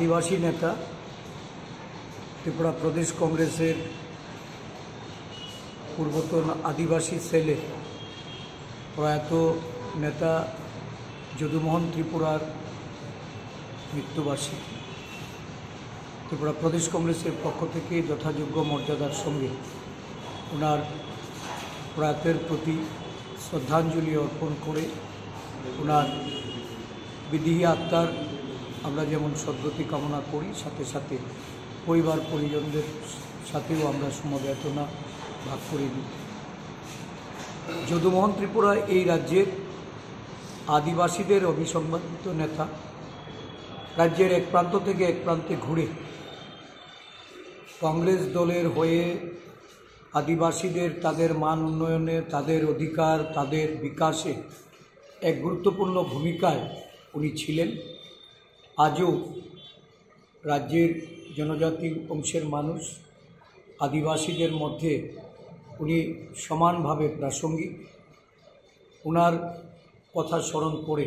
आदिवासी नेता त्रिपुरा प्रदेश कांग्रेसের पूर्वतन आदिवासी सेले प्रयात नेता যদুমোহন त्रिपुरार मृत्युबार्षिकी त्रिपुरा प्रदेश कांग्रेसের पक्ष থেকে যথাযোগ্য মর্যাদার সঙ্গে ওনার প্রয়াতের প্রতি শ্রদ্ধাঞ্জলি অর্পণ করে ওনার বিদেহী আত্মার আমরা যেমন সদ্গতি কামনা করি, সাথে সাথে পরিবার পরিজনদের সাথেও আমরা সমবেদনা ভাগ করে নিই। যদুমোহন ত্রিপুরা এই রাজ্যের আদিবাসীদের অভিসম্পাদিত নেতা। রাজ্যের এক প্রান্ত থেকে এক প্রান্তে ঘুরে কংগ্রেস দলের হয়ে আদিবাসীদের তাদের মান উন্নয়নে, তাদের অধিকার, তাদের বিকাশে এক গুরুত্বপূর্ণ ভূমিকায় উনি ছিলেন। আজও রাজ্যের জনজাতি অংশের মানুষ আদিবাসীদের মধ্যে উনি সমানভাবে প্রাসঙ্গিক। ওনার কথা স্মরণ করে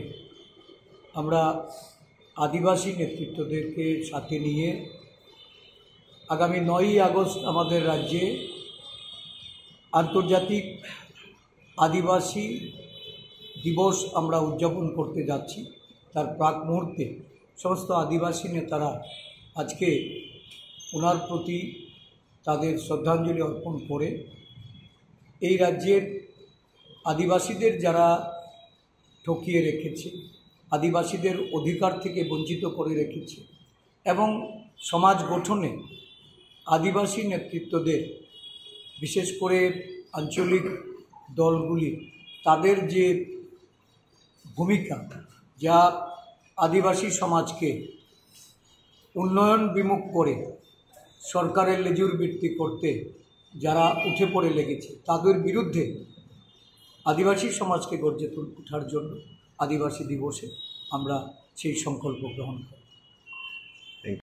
আমরা আদিবাসী নেতৃত্বদেরকে সাথে নিয়ে আগামী 9ই আগস্ট আমাদের রাজ্যে আন্তর্জাতিক আদিবাসী দিবস আমরা উদযাপন করতে যাচ্ছি। তার প্রাক মুহূর্তে সমস্ত আদিবাসী নেতারা আজকে ওনার প্রতি তাদের শ্রদ্ধাঞ্জলি অর্পণ করে এই রাজ্যের আদিবাসীদের যারা ঠকিয়ে রেখেছে, আদিবাসীদের অধিকার থেকে বঞ্চিত করে রেখেছে এবং সমাজ গঠনে আদিবাসী নেতৃত্বদের, বিশেষ করে আঞ্চলিক দলগুলি, তাদের যে ভূমিকা, যা আদিবাসী সমাজকে উন্নয়ন বিমুখ করে সরকারের লেজুর বৃত্তি করতে যারা উঠে পড়ে লেগেছে, তাদের বিরুদ্ধে আদিবাসী সমাজকে গর্জে ওঠার জন্য আদিবাসী দিবসে আমরা সেই সংকল্প গ্রহণ করি।